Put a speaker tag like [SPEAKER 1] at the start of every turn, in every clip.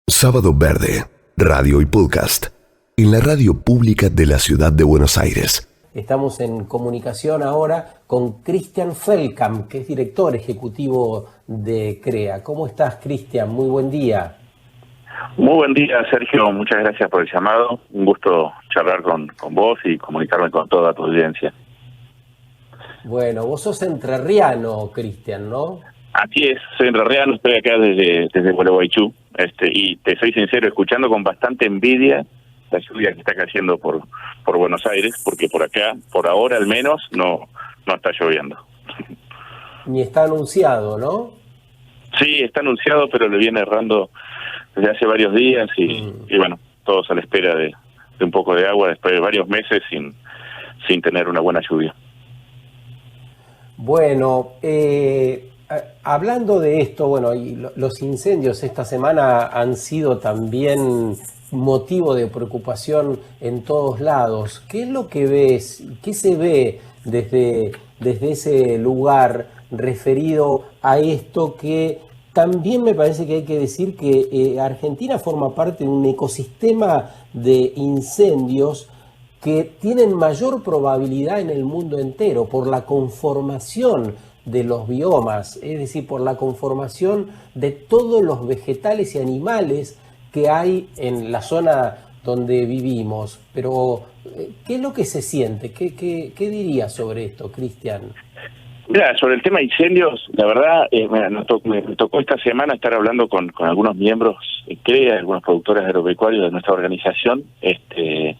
[SPEAKER 1] Sábado Verde, radio y podcast, en la radio pública de la ciudad de Buenos Aires.
[SPEAKER 2] Estamos en comunicación ahora con Cristian Feldkamp, que es director ejecutivo de CREA. ¿Cómo estás, Cristian? Muy buen día.
[SPEAKER 3] Muy buen día, Sergio. Muchas gracias por el llamado. Un gusto charlar con vos y comunicarme con toda tu audiencia.
[SPEAKER 2] Bueno, vos sos entrerriano, Cristian, ¿no?
[SPEAKER 3] Así es, soy entrerriano, estoy acá desde Gualeguaychú. Y te soy sincero, escuchando con bastante envidia la lluvia que está cayendo por Buenos Aires, porque por acá, por ahora al menos, no está lloviendo.
[SPEAKER 2] Ni está anunciado, ¿no?
[SPEAKER 3] Sí, está anunciado, pero le viene errando desde hace varios días y bueno, todos a la espera de un poco de agua después de varios meses sin tener una buena lluvia.
[SPEAKER 2] Bueno, hablando de esto, bueno, y los incendios esta semana han sido también motivo de preocupación en todos lados. ¿Qué es lo que ves? ¿Qué se ve desde ese lugar referido a esto que también me parece que hay que decir que Argentina forma parte de un ecosistema de incendios que tienen mayor probabilidad en el mundo entero por la conformación de los biomas, es decir, por la conformación de todos los vegetales y animales que hay en la zona donde vivimos? Pero, ¿qué es lo que se siente? ¿Qué dirías sobre esto, Cristian?
[SPEAKER 3] Mira, sobre el tema de incendios, la verdad, me tocó esta semana estar hablando con algunos miembros de CREA, algunos productores agropecuarios de nuestra organización, que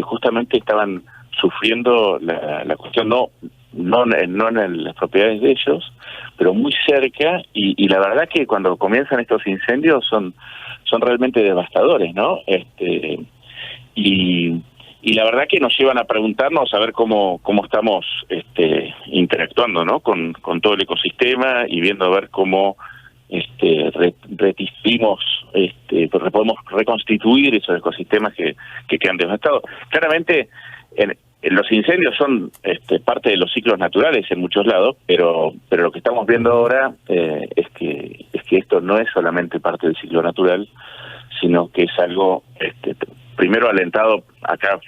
[SPEAKER 3] justamente estaban sufriendo la cuestión, no en las propiedades de ellos, pero muy cerca, y la verdad que cuando comienzan estos incendios son realmente devastadores, ¿no? Y la verdad que nos llevan a preguntarnos a ver cómo estamos interactuando, ¿no? con todo el ecosistema y viendo a ver cómo podemos reconstituir esos ecosistemas que quedan devastados. Claramente los incendios son parte de los ciclos naturales en muchos lados, pero lo que estamos viendo ahora es que esto no es solamente parte del ciclo natural, sino que es algo primero alentado, acá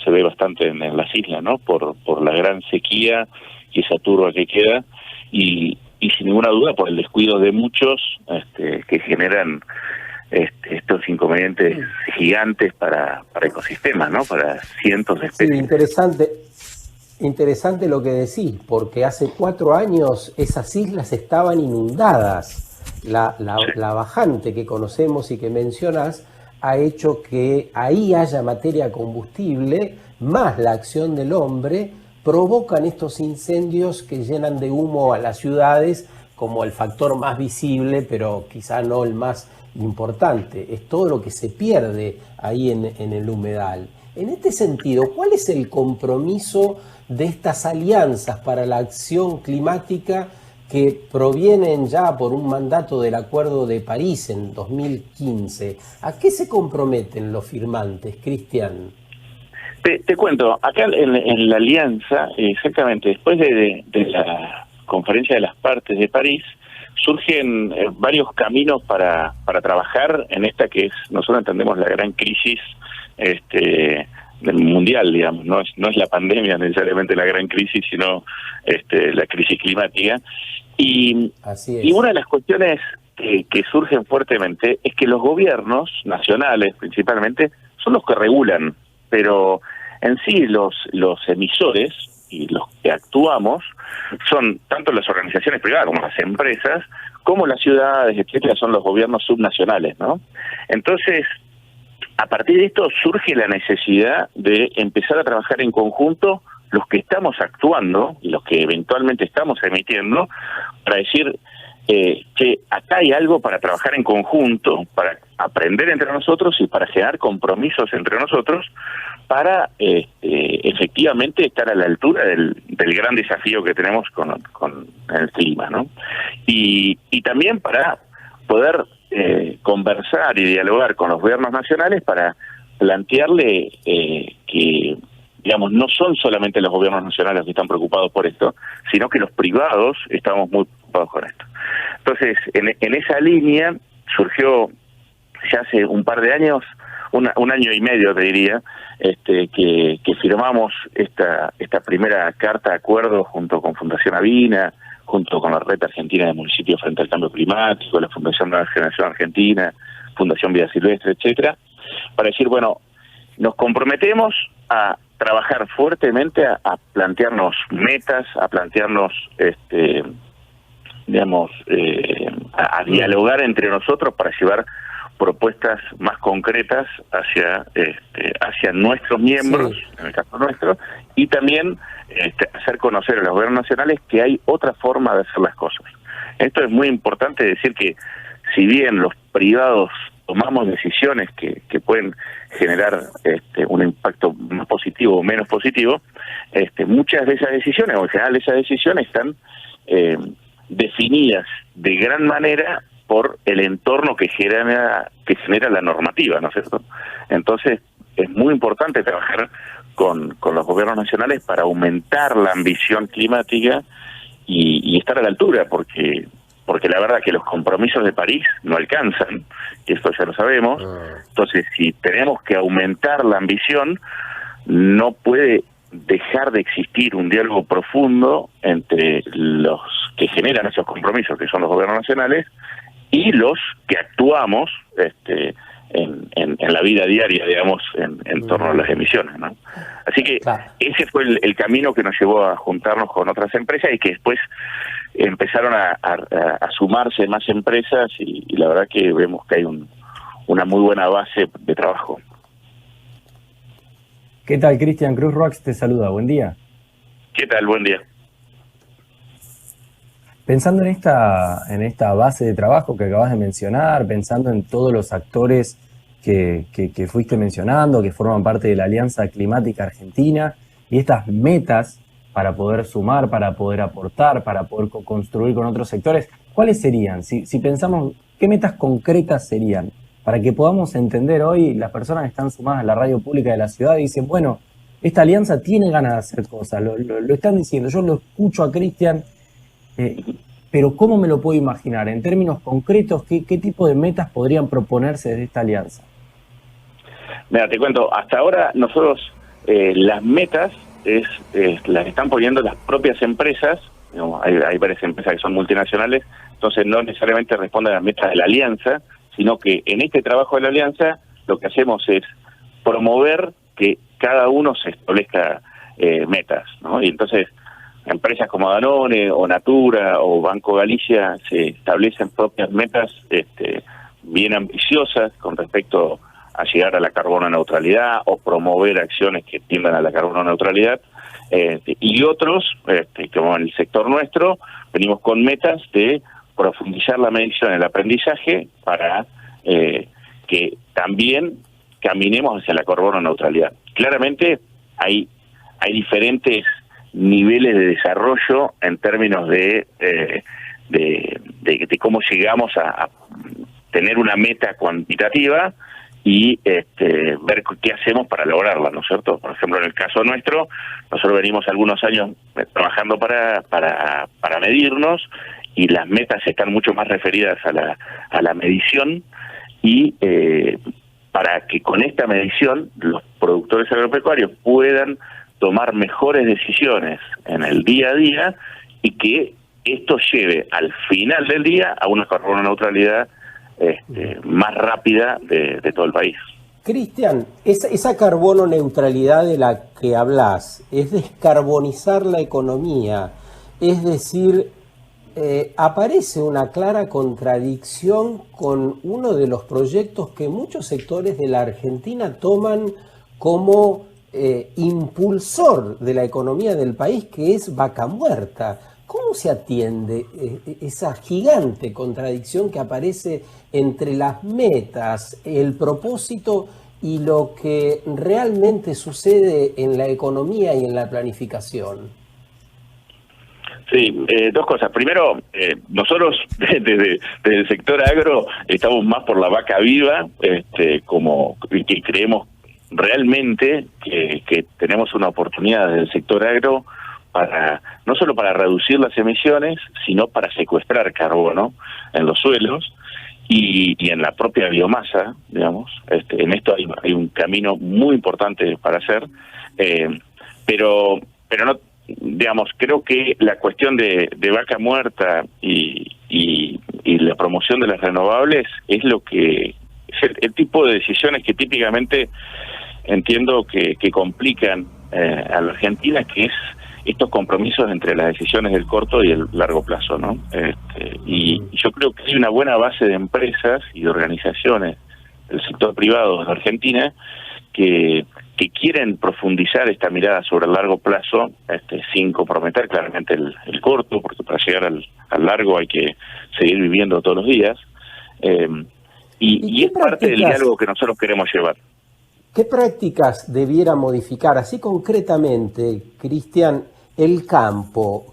[SPEAKER 3] se ve bastante en las islas, ¿no? Por la gran sequía y esa turba que queda, y sin ninguna duda por el descuido de muchos que generan estos inconvenientes gigantes para ecosistemas, ¿no? Para cientos de especies.
[SPEAKER 2] Sí, interesante lo que decís, porque hace 4 años esas islas estaban inundadas. La bajante que conocemos y que mencionás ha hecho que ahí haya materia combustible, más la acción del hombre, provocan estos incendios que llenan de humo a las ciudades como el factor más visible, pero quizá no el más importante. Es todo lo que se pierde ahí en el humedal. En este sentido, ¿cuál es el compromiso de estas alianzas para la acción climática que provienen ya por un mandato del Acuerdo de París en 2015? ¿A qué se comprometen los firmantes, Cristian?
[SPEAKER 3] Te cuento, acá en la alianza, exactamente después de la conferencia de las partes de París, surgen varios caminos para trabajar en esta que es, nosotros entendemos, la gran crisis del mundial, digamos, no es la pandemia necesariamente la gran crisis, sino la crisis climática. Y una de las cuestiones que surgen fuertemente es que los gobiernos nacionales, principalmente, son los que regulan, pero en sí los emisores y los que actuamos son tanto las organizaciones privadas como las empresas, como las ciudades, etcétera, son los gobiernos subnacionales, ¿no? Entonces, a partir de esto surge la necesidad de empezar a trabajar en conjunto los que estamos actuando y los que eventualmente estamos emitiendo, para decir que acá hay algo para trabajar en conjunto, para aprender entre nosotros y para generar compromisos entre nosotros, para efectivamente estar a la altura del gran desafío que tenemos con el clima, ¿no? Y también para poder conversar y dialogar con los gobiernos nacionales para plantearle que, digamos, no son solamente los gobiernos nacionales los que están preocupados por esto, sino que los privados estamos muy preocupados con esto. Entonces, en esa línea surgió ya hace un par de años, un año y medio te diría, que firmamos esta primera carta de acuerdo junto con Fundación Avina, junto con la Red Argentina de Municipios frente al Cambio Climático, la Fundación Nueva Generación Argentina, Fundación Vida Silvestre, etcétera, para decir, bueno, nos comprometemos a trabajar fuertemente a plantearnos metas, a plantearnos, a dialogar entre nosotros para llevar propuestas más concretas hacia nuestros miembros, sí, en el caso nuestro, y también hacer conocer a los gobiernos nacionales que hay otra forma de hacer las cosas. Esto es muy importante decir que si bien los privados tomamos decisiones que pueden generar un impacto más positivo o menos positivo, muchas de esas decisiones, o en general esas decisiones, están definidas de gran manera por el entorno que genera la normativa, ¿no es cierto? Entonces, es muy importante trabajar con los gobiernos nacionales para aumentar la ambición climática y estar a la altura, porque la verdad que los compromisos de París no alcanzan, y esto ya lo sabemos. Entonces, si tenemos que aumentar la ambición, no puede dejar de existir un diálogo profundo entre los que generan esos compromisos, que son los gobiernos nacionales, y los que actuamos en la vida diaria, digamos, en torno a las emisiones, ¿no? Así que ese fue el camino que nos llevó a juntarnos con otras empresas y que después empezaron a sumarse más empresas y la verdad que vemos que hay una muy buena base de trabajo.
[SPEAKER 4] ¿Qué tal, Cristian? Cruz Roax te saluda, buen día.
[SPEAKER 3] ¿Qué tal? Buen día.
[SPEAKER 4] Pensando en esta base de trabajo que acabas de mencionar, pensando en todos los actores que fuiste mencionando, que forman parte de la Alianza Climática Argentina, y estas metas para poder sumar, para poder aportar, para poder construir con otros sectores, ¿cuáles serían? Si pensamos, ¿qué metas concretas serían? Para que podamos entender hoy, las personas que están sumadas a la radio pública de la ciudad dicen, bueno, esta alianza tiene ganas de hacer cosas, lo están diciendo, yo lo escucho a Cristian, pero ¿cómo me lo puedo imaginar? En términos concretos, ¿qué tipo de metas podrían proponerse desde esta alianza?
[SPEAKER 3] Mira, te cuento, hasta ahora nosotros las metas las están poniendo las propias empresas, digamos, hay varias empresas que son multinacionales, entonces no necesariamente responden a las metas de la alianza, sino que en este trabajo de la alianza lo que hacemos es promover que cada uno se establezca metas, ¿no? Y entonces empresas como Danone o Natura o Banco Galicia se establecen propias metas bien ambiciosas con respecto a llegar a la carbono neutralidad o promover acciones que tiendan a la carbono neutralidad, y otros, como en el sector nuestro, venimos con metas de profundizar la medición, el aprendizaje, para que también caminemos hacia la carbono neutralidad. Claramente hay diferentes niveles de desarrollo en términos de cómo llegamos a tener una meta cuantitativa y ver qué hacemos para lograrla, ¿no es cierto? Por ejemplo, en el caso nuestro, nosotros venimos algunos años trabajando para medirnos, y las metas están mucho más referidas a la medición, y para que con esta medición los productores agropecuarios puedan tomar mejores decisiones en el día a día y que esto lleve al final del día a una carbono neutralidad más rápida de todo el país.
[SPEAKER 2] Cristian, esa carbono neutralidad de la que hablas es descarbonizar la economía, es decir, aparece una clara contradicción con uno de los proyectos que muchos sectores de la Argentina toman como impulsor de la economía del país, que es Vaca Muerta. ¿Cómo se atiende esa gigante contradicción que aparece entre las metas, el propósito y lo que realmente sucede en la economía y en la planificación?
[SPEAKER 3] Sí, dos cosas. Primero, nosotros desde el sector agro estamos más por la vaca viva, que creemos realmente que tenemos una oportunidad desde el sector agro no solo para reducir las emisiones, sino para secuestrar carbono en los suelos, y en la propia biomasa, digamos. En esto hay un camino muy importante para hacer, pero no, digamos, creo que la cuestión de vaca muerta y la promoción de las renovables es lo que es el tipo de decisiones que típicamente entiendo que complican a la Argentina, que es estos compromisos entre las decisiones del corto y el largo plazo, ¿no? Y yo creo que hay una buena base de empresas y de organizaciones del sector privado de Argentina que quieren profundizar esta mirada sobre el largo plazo, sin comprometer claramente el corto, porque para llegar al largo hay que seguir viviendo todos los días, y es parte del diálogo que nosotros queremos llevar.
[SPEAKER 2] ¿Qué prácticas debiera modificar? Así concretamente, Cristian, el campo.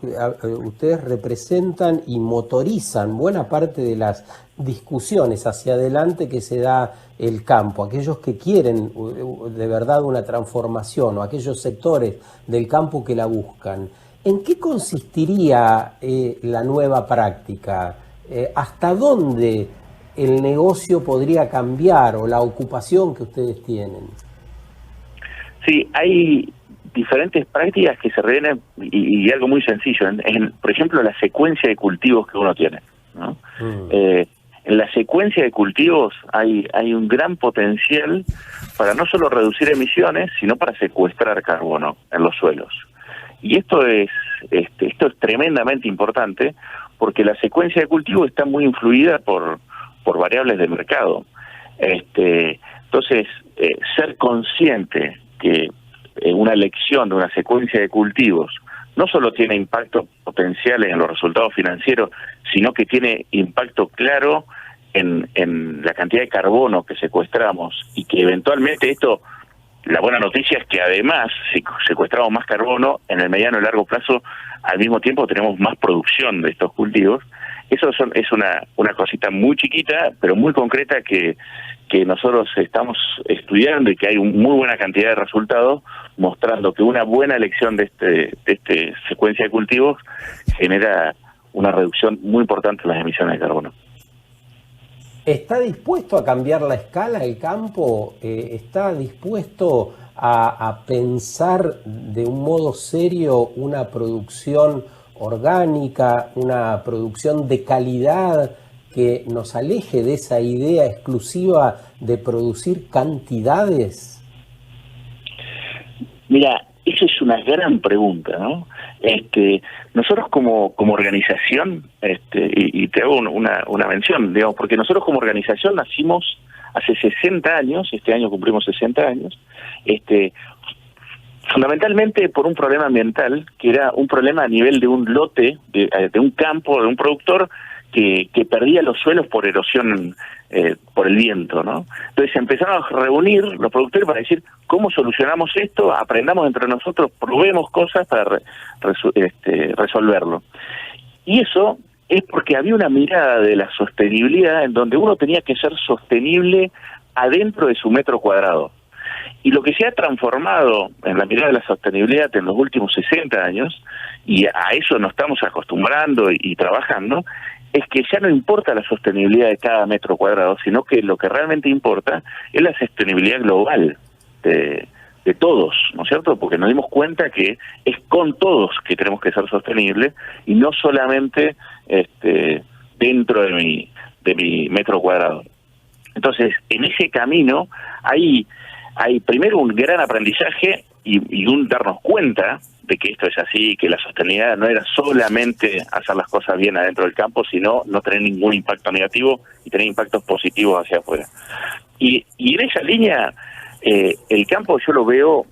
[SPEAKER 2] Ustedes representan y motorizan buena parte de las discusiones hacia adelante que se da el campo. Aquellos que quieren de verdad una transformación, o aquellos sectores del campo que la buscan. ¿En qué consistiría la nueva práctica? ¿Hasta dónde el negocio podría cambiar, o la ocupación que ustedes tienen?
[SPEAKER 3] Sí, hay diferentes prácticas que se revelan, y algo muy sencillo, por ejemplo, la secuencia de cultivos que uno tiene, ¿no? En la secuencia de cultivos hay un gran potencial para no solo reducir emisiones, sino para secuestrar carbono en los suelos. Y esto es tremendamente importante, porque la secuencia de cultivo está muy influida por variables de mercado. Entonces, ser consciente que una elección de una secuencia de cultivos no solo tiene impacto potencial en los resultados financieros, sino que tiene impacto claro en la cantidad de carbono que secuestramos, y que eventualmente esto, la buena noticia es que además, si secuestramos más carbono, en el mediano y largo plazo, al mismo tiempo tenemos más producción de estos cultivos. Eso es una cosita muy chiquita, pero muy concreta, que nosotros estamos estudiando, y que hay muy buena cantidad de resultados mostrando que una buena elección de este secuencia de cultivos genera una reducción muy importante en las emisiones de carbono.
[SPEAKER 2] ¿Está dispuesto a cambiar la escala el campo? ¿Está dispuesto a pensar de un modo serio una producción orgánica, una producción de calidad que nos aleje de esa idea exclusiva de producir cantidades?
[SPEAKER 3] Mira, esa es una gran pregunta, ¿no? Nosotros como organización, y te hago una mención, digamos, porque nosotros como organización nacimos hace 60 años, este año cumplimos 60 años, fundamentalmente por un problema ambiental, que era un problema a nivel de un lote, de un campo, de un productor que perdía los suelos por erosión, por el viento, ¿no? Entonces empezaron a reunir los productores para decir, ¿cómo solucionamos esto? Aprendamos entre nosotros, probemos cosas para resolverlo. Y eso es porque había una mirada de la sostenibilidad en donde uno tenía que ser sostenible adentro de su metro cuadrado. Y lo que se ha transformado en la mirada de la sostenibilidad en los últimos 60 años, y a eso nos estamos acostumbrando y trabajando, es que ya no importa la sostenibilidad de cada metro cuadrado, sino que lo que realmente importa es la sostenibilidad global de todos, ¿no es cierto? Porque nos dimos cuenta que es con todos que tenemos que ser sostenibles, y no solamente dentro de mi metro cuadrado. Entonces, en ese camino hay primero un gran aprendizaje y un darnos cuenta de que esto es así, que la sostenibilidad no era solamente hacer las cosas bien adentro del campo, sino no tener ningún impacto negativo y tener impactos positivos hacia afuera. Y en esa línea, el campo yo lo veo,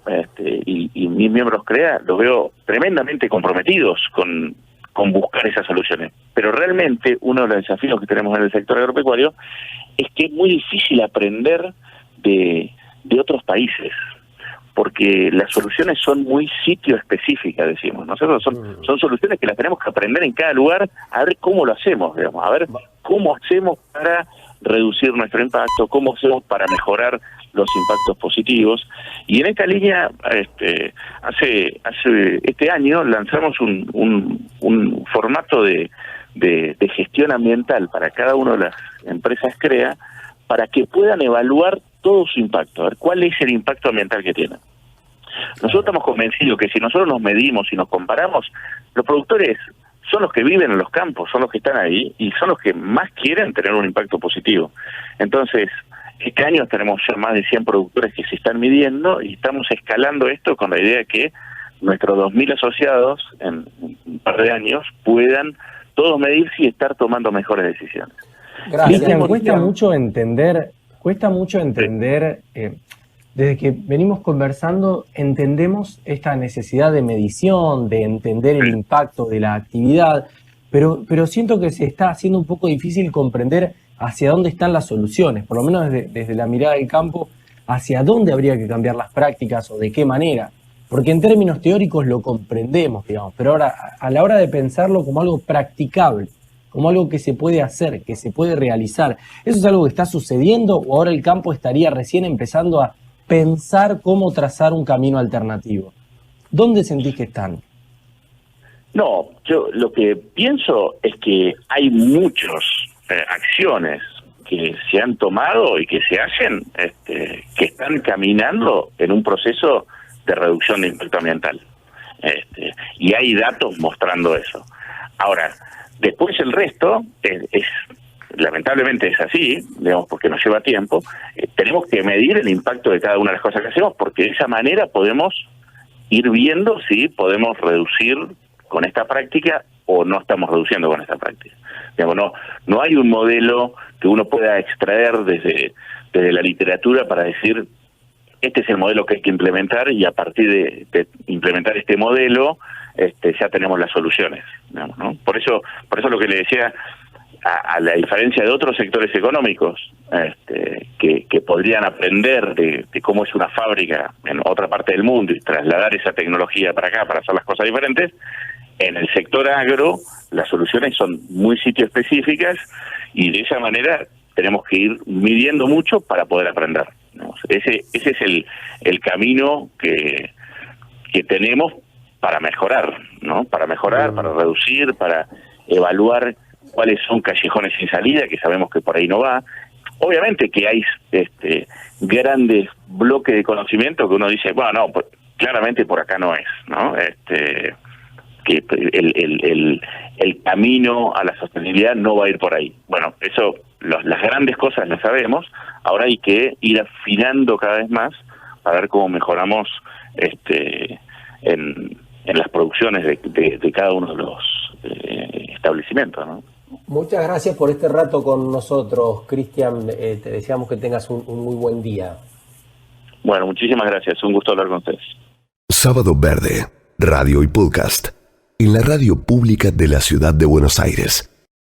[SPEAKER 3] y mis miembros CREA, los veo tremendamente comprometidos con buscar esas soluciones. Pero realmente uno de los desafíos que tenemos en el sector agropecuario es que es muy difícil aprender de otros países, porque las soluciones son muy sitio específicas, decimos. Nosotros son soluciones que las tenemos que aprender en cada lugar, a ver cómo lo hacemos, digamos, a ver cómo hacemos para reducir nuestro impacto, cómo hacemos para mejorar los impactos positivos. Y en esta línea, hace este año lanzamos un formato de de gestión ambiental para cada una de las empresas CREA, para que puedan evaluar todo su impacto, a ver cuál es el impacto ambiental que tienen. Nosotros estamos convencidos que si nosotros nos medimos y nos comparamos, los productores son los que viven en los campos, son los que están ahí y son los que más quieren tener un impacto positivo. Entonces, este año tenemos ya más de 100 productores que se están midiendo y estamos escalando esto con la idea de que nuestros 2.000 asociados en un par de años puedan todos medirse y estar tomando mejores decisiones.
[SPEAKER 4] Cristian, cuesta mucho entender, desde que venimos conversando, entendemos esta necesidad de medición, de entender el impacto de la actividad, pero siento que se está haciendo un poco difícil comprender hacia dónde están las soluciones, por lo menos desde la mirada del campo, hacia dónde habría que cambiar las prácticas o de qué manera. Porque en términos teóricos lo comprendemos, digamos, pero ahora a la hora de pensarlo como algo practicable, como algo que se puede hacer, que se puede realizar, ¿eso es algo que está sucediendo o ahora el campo estaría recién empezando a pensar cómo trazar un camino alternativo? ¿Dónde sentís que están?
[SPEAKER 3] No, yo lo que pienso es que hay muchas acciones que se han tomado y que se hacen, que están caminando en un proceso de reducción de impacto ambiental. Y hay datos mostrando eso. Ahora, después el resto lamentablemente es así, digamos, porque nos lleva tiempo. Tenemos que medir el impacto de cada una de las cosas que hacemos, porque de esa manera podemos ir viendo si podemos reducir con esta práctica o no estamos reduciendo con esta práctica. Digamos, no hay un modelo que uno pueda extraer desde la literatura para decir este es el modelo que hay que implementar y a partir de implementar este modelo ya tenemos las soluciones, digamos, ¿no? Por eso lo que le decía, a la diferencia de otros sectores económicos que podrían aprender de cómo es una fábrica en otra parte del mundo y trasladar esa tecnología para acá para hacer las cosas diferentes, en el sector agro las soluciones son muy sitio específicas y de esa manera tenemos que ir midiendo mucho para poder aprender, ¿no? Ese es el camino que tenemos para mejorar, ¿no? Para mejorar, para reducir, para evaluar cuáles son callejones sin salida, que sabemos que por ahí no va. Obviamente que hay grandes bloques de conocimiento que uno dice, bueno, no, pues, claramente por acá no es, ¿no? Que el camino a la sostenibilidad no va a ir por ahí. Bueno, eso, las grandes cosas las sabemos, ahora hay que ir afinando cada vez más para ver cómo mejoramos en las producciones de cada uno de los establecimientos, ¿no?
[SPEAKER 2] Muchas gracias por este rato con nosotros, Cristian. Te deseamos que tengas un muy buen día.
[SPEAKER 3] Bueno, muchísimas gracias. Un gusto hablar con ustedes.
[SPEAKER 1] Sábado Verde, radio y podcast. En la radio pública de la Ciudad de Buenos Aires.